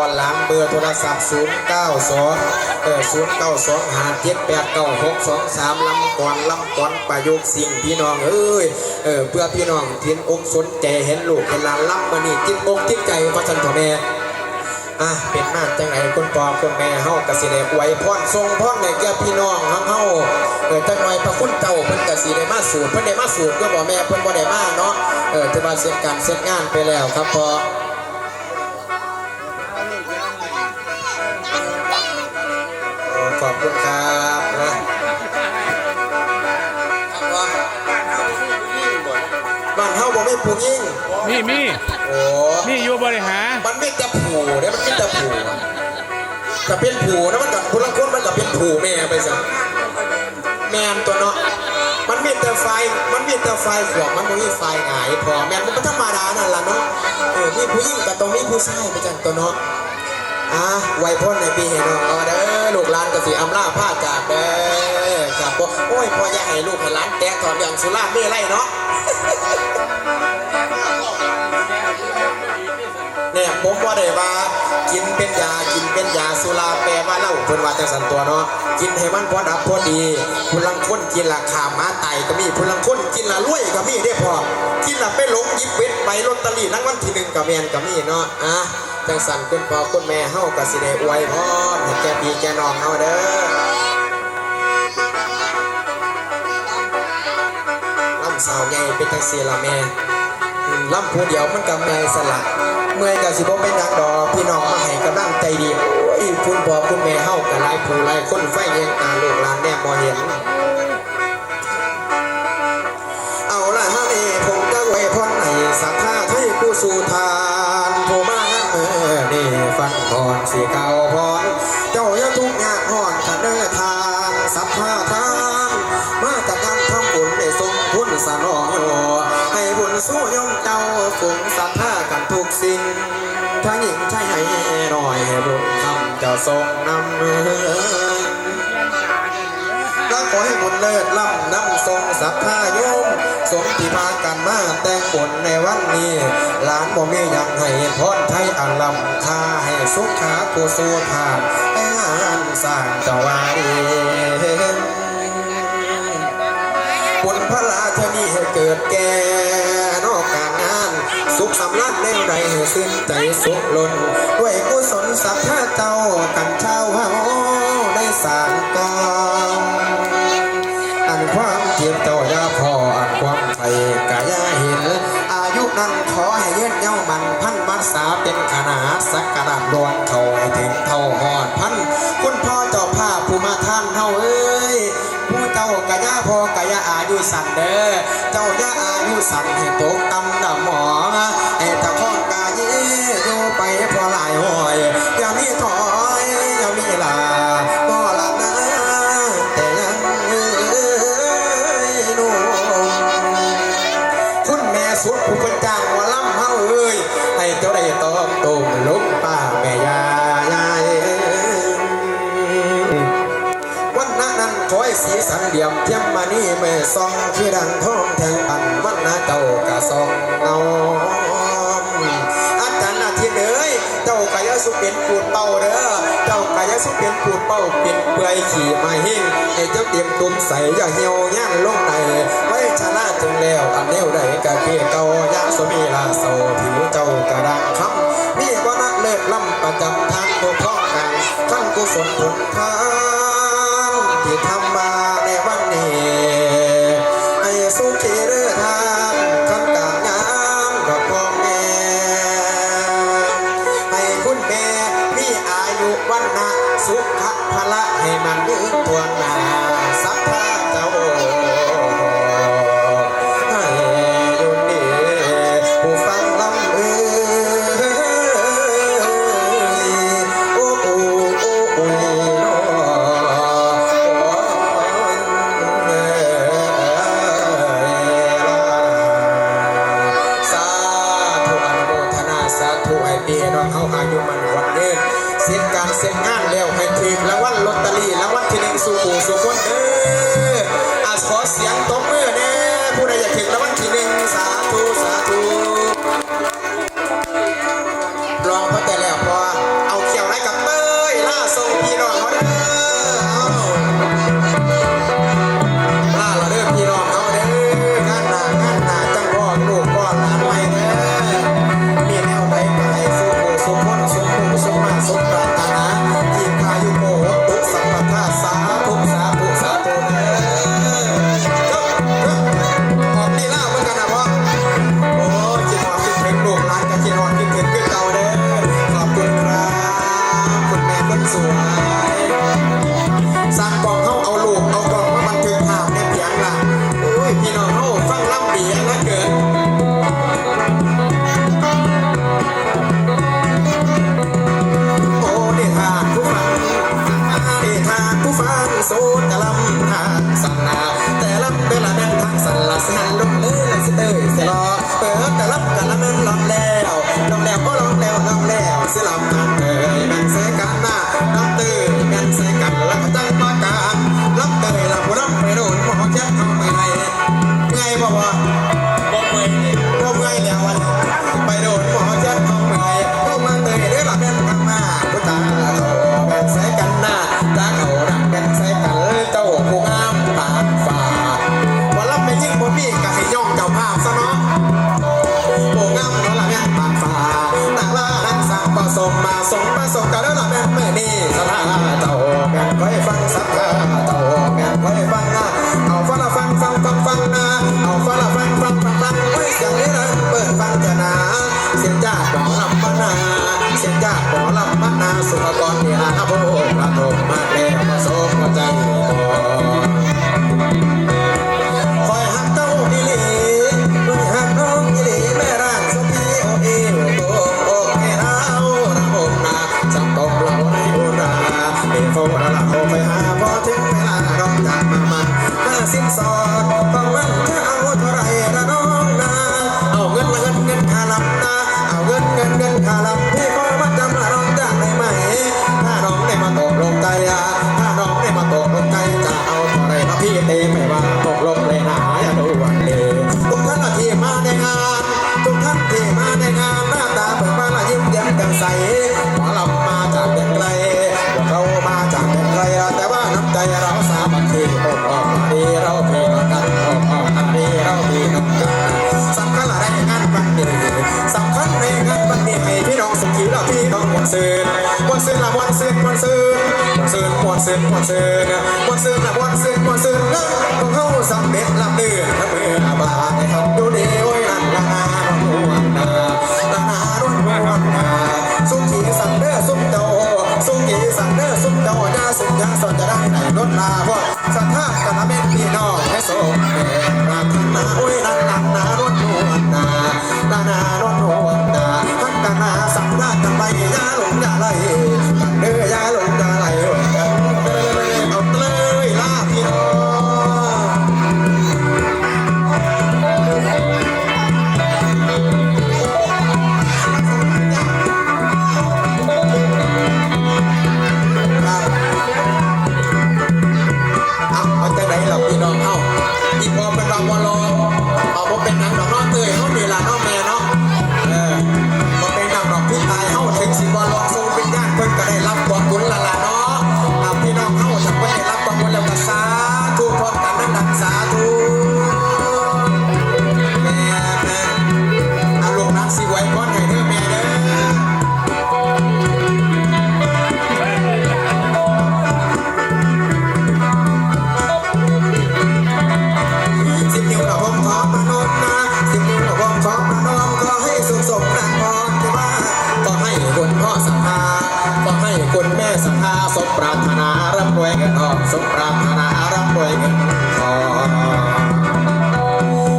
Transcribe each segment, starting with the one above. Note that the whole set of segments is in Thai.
ตอนหลังเบอร์โทรศัพท์092 5789623ลำก่อนประโยคสิ่งพี่น้องเพื่อพี่น้องเห็นอกสนใจเห็นลูกเห็นหลานล้ำมานี่จิ้มอกจิ้มใจพระสันทแม่เป็นมากจังไหนคุณพ่อคุณแม่เฮากสิได้ไว้พรทรงพรในแก่พี่น้องเฮาจังหน่อยพระคุณเจ้าเพิ่นกสิได้มาสูตรเพิ่นได้มาสูตรก็บอกแม่เพิ่นบ่ได้มาเนาะถือว่าเสร็จการเสร็จงานไปแล้วครับพ่อขอบคุณครับนะบ้านเฮาบ่มีผู้หญิงมีนี่อยู่บริหารมันไม่จะผูเนี่ยมันไม่จะผูถ้าเป็นผูนะมันกับคนละคนมันกับเป็นผูแม่ไปซะแม่ตัวเนาะมันมีแต่ไฟขวบมันไม่มีไฟหงายพอแม่มันธรรมดานั่นล่ะเนาะมีผู้หญิงกับตรงนี้ผู้ชายไปจังตัวเนาะไวพ่นในปีเห็นเนาะเด้อลูกหลานกสิอำลาผ้าจากเด้อจากพวกโอ้ยพ่ออย่าให้ลูกให้หลานแตกถอนอย่างสุราไม่ไรเนาะเนี่ยผมว่าได้ว่ากินเป็นยาสุราแปลว่าเหล้าเพิ่นว่าจังสันตัวเนาะกินให้มันพอดับพอดีผู้ลังคนกินละขาม้าไตก็มีผู้ลังคนกินละรวยก็มีได้พอกินละไปหลงยิบเบ็ดไปลอตเตอรี่รางวัลที่1ก็แม่นก็มีเนาะจังสันคุณพ่อคุณแม่เฮาก็สิได้อวยพรให้แก่พี่แก่น้องเฮาเด้อลำสาวใหญ่เป็นจังซี่ล่ะแม่ลำผู้เดียวมันก็แม่สละเมื่อยก็สิบ่เป็นหยังดอกพี่น้องมาให้กำลังใจดีคุณพ่อคุณแม่เฮาก็หลายผู้หลายคนไฟแยงตาลูกหลานแน่บ่เห็นเอาล่ะเฮานี่ผมจะอวยพรให้ศรัทธาไทยผู้สู่ทานผู้มานี่ฟังพรสิเก่าพรเจ้าอย่าทุกข์ยากฮ้อนถ้าเด้อทางศรัทธาทานมาจากการทำบุญได้ทรงคุณสนองให้บุญสู้ยมเจ้าฝูงศรัทธากันทุกสิ่งทั้งหญิงชายให้หน่อยให้บุญคำเจ้าทรงนำก็ขอให้บุญเลิศล้ำนำทรงศรัทธาโยมสมที่พากันมาแต่งบุญในวันนี้หลานบ่มีอย่างให้พรไทยอันลำค่าให้สุขขากุศลทานให้งานสร้างเจ้าไว้บุญพระราชนีให้เกิดแก่นอกการงานสุขสำราญแนวใดให้สิ้นใจสุขล้นด้วยกุศลศรัทธาเจ้ากันเช้าเฮาได้สร้างกองอันความเจ็บเจ้าอย่าพออันความไทยกายเห็นอายุนั้นขอให้เย็นเย้ามันพันมัดสาเป็นขนาดสักกระดาษดวงเขาให้ถึงเท่าหอดพันคุณพ่อเจ้าภาพผู้มาท่านเฮาผู้เจ้ากะยาพอกะยาอายุสั่นเด้อเจ้ายาอายุสั่นให้ตกตำดำหมอให้ตะข้องกาเย่อยู่ไปพอหลายหอยอย่ามีถอยอย่ามีลาก็ละนะแต่ยังนุ่มคุณแม่สุดผู้เป็นจ้างว่าล้ำเฮาให้เจ้าได้ตอบตุ่มลุกป้าแม่ยายวันนั้นขอให้สีสันเหลี่ยมเทียมมานี่แม่ซองที่ดังทองแทงปันวันนาเจ้ากะซองเงาอาจารย์นาทีเอ้ยเจ้ากะยะสุเป็นปูดเป่าเด้อเจ้ากะยะสุเป็นปูดเป่าเป็นเปื่อยขี่มาหิ้งให้เจ้าเตรียมตุ่มใส่อย่าเหี่ยวย่างลงในไว้ชนะจึงแล้วอันเดียวใดกะเกี่ยเก่าย่างสมีลาโซผิวเจ้ากะดังคำมีว่านักเลิศล้ำประจำทางตัวพ่อกันทั้งกุศลผลทานที่ทำมาในวันนี้ให้สุขีเรือทานขันกางงามดอกพ่อแม่ให้คุณแม่มีอายุวันนะสุขภละให้มันยืนทวนหน้าสัพพะเจ้าให้ยุนดีผู้ฟังลำเสร็จการเสร็จงานแล้วให้ถึงรางวัลลอตเตอรี่รางวัลที่1สู่ผู้สู่คนขอเสียงตบมือเด้ผู้ใดอยากถึงรางวัลที่1สาธุสาธุลองพอแต่แล้วพอ ส่งกันแล้วล่ะแม่เมื่อนี้สถาเจ้าแม่คอยฟังสักเจ้าแม่คอยฟังนะเอาฟังละฟังนะเอาฟังละฟังไว้เสียงนี้เลยเปิดฟังเถอะนะเสียงจ้าหมอลำมานาเสียงจ้าหมอลำมานาสุภกรนี่นะโบกระทมมาแล้วมาโศกมาใจคอยหักเจ้าอีหลีด้วยหักน้องอีหลีแม่ร่างสุพีโอเอโอแม่เราระบบนาจับตกเราในอุราเอโฟระละโอไปหาพอถึงเวลาร้องจากมาสิ้นสอดต้องมันจะเอาเท่าไรละน้องนาเอาเงินค่าลำนาเอาเงินค่าลำที่พอมาจำละน้องจากได้ไหมถ้าน้องได้มาตกลงใจถ้าน้องได้มาตกลงใจจะเอาเท่าไรมาพี่เตไม่ว่าตกลงเลยนะอย่าดูวันเดทุกท่านที่มาในงานทุกท่านที่มาในงานหน้าตาเปิดบ้านละยิ้มแย้มแจ่มใสหมอลำมาจากเด็กไกลพวกเขามาจากเด็กไกลแต่ว่าน้ำใจเราสามัคคีอบอ้อมดีเราพี่น้องกันอบอ้อมดีเราพี่น้องกันสำคัญอะไรงานวันนี้สำคัญในงานวันนี้ให้พี่น้องสุขีเราพี่น้องมวลซื่นละมวลซื่นละพวกเขาสำเร็จลำเดือดเมื่อบาดให้ทำดูดีโอ้ยนั่นละนาล้วนนาสุขีสังเด้อสุขเจ้าญาสุขยาสนจะได้ในรถลาเพราะสัทธากันละเม็ดพี่น้องให้สมเด็จราชนาโอ้ยนั่นนารถนวลนาทั้งกันนาสังราชกันไปยาหลงยาไหลกันเด้อยาหลงยาไหลเอาเตยลาพี่น้องเอาใจไหนเราพี่น้องเอาอีพอเป็นรางวัลรอเอาพวกเป็นนางดอกน้องเตยเขามีลาน้องแม่เนาะมาเป็นนางดอกพี่ตายเขาถึงสิบวันรอทรงเป็นญาติเพิ่นก็ได้รับบอกบุญละเนาะพี่น้องเขาจะไม่ได้รับบอกบุญแล้วก็สาธุพร้อมกันนั่นสาธุแม่เอาลูกนักสิไว้ก้อนให้เด้อแม่เด้อสิบนิ้วเราพร้อมพร้อมมานอนนะสิบนิ้วเราพร้อมพร้อมมานอนขอให้สุขสมดังพรที่ว่าขอให้คุณพ่อสัมภาขอให้คุณแม่สัมภาสมปรารถนาร่ำรวยเงินทองสมปรารถนาร่ำรวยเงินทอง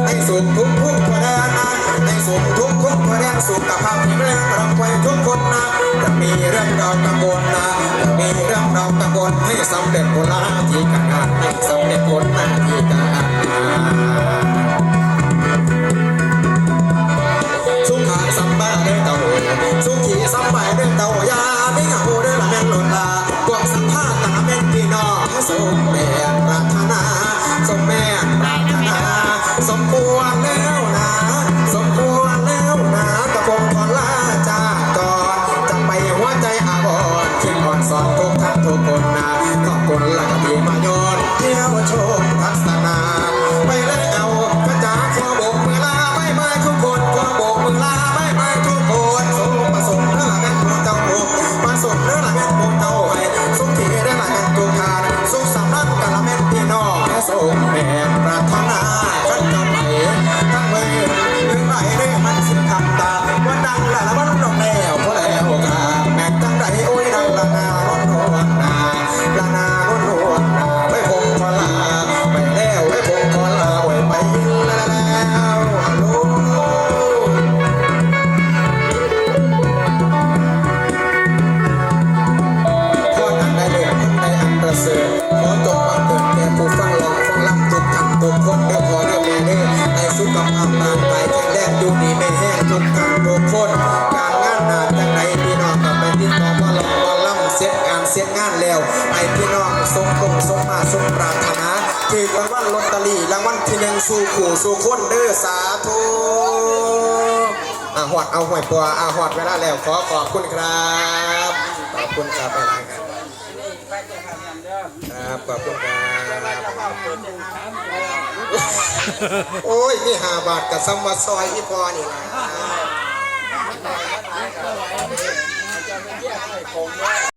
ให้สุขทุกพอแดนนะให้สุขทุกพอแดนสุขภาพแข็งแรงร่ำรวยทุกคนนะจะมีเรื่องราวกังวลนะจะมีเรื่องราวกังวลให้สำเร็จผลหน้าที่การงานให้สำเร็จผลหน้าที่การงานสุขาสัมปะเดินเต่าสุขีสัมปะเดินเต่ายาไม่เหงาเดินละแม่นหล่นลาพวกสัมภาษณ์กันละแม่นพี่น้องสมแม่ปรารถนาสมแม่ปรารถนาสมควรแล้วนะสมควรแล้วนะกระผมขอลาจากก่อนจะไปหัวใจอาวรคิดก่อนสอนทุกท่านทุกคนนะขอบคุณละกับที่มาโยนเที่ยวชมทัศนาไปแล้วพระจ๋าขอโบกมือลาไม่ทุกคนขอโบกมือลาไม่ทุกคนสมประสงค์เรื่องละแม่นผู้เจ้าโบกมาสนเรื่องละแม่นผู้เจ้าให้สุขที่ได้ละแม่นทุกทานสุขสำนักกันละแม่นพี่น้องและสมแม่ปรารถนาขันจะไปทั้งเวรหรือไหนได้มันสิ้นคำตาว่าดังละละวันดอกแล้วพอแล้วกาแม่จังไรโอ้ยดังละนาล้นหัวนาละนาล้นหัวนาไว้คงขอลาไปแล้วไว้คงขอลาไว้ไปแล้วฮัลโหลขอท่านได้เลือกท่านได้อันประเสริฐขอจงบังเกิดแก่ผู้ฟังลองฟังลำทุกท่านทุกคนเดี๋ยวขอเดี๋ยวแม่เด้อให้สุขภาพร่างกายแข็งแรงอยู่ดีไม่แห้งทุกท่านทุกคนการงานหนาจังไหนพี่น้องก็ไปติดต่อมาลองมาล่ำเสียงานแล้วให้พี่น้องสมมาสมปรารถนาถือรางวัลลอตเตอรี่รางวัลที่หนึ่งสู่ขู่สู่คนเด้อสาธุหอดเอาหวยปัวหอดเวลาแล้วขอขอบคุณครับขอบคุณครับไปไหนครับขอบคุณครับโอ้ยนี่5 บาทกับซัมวัดซอยที่พอนี่นะ ผมว่า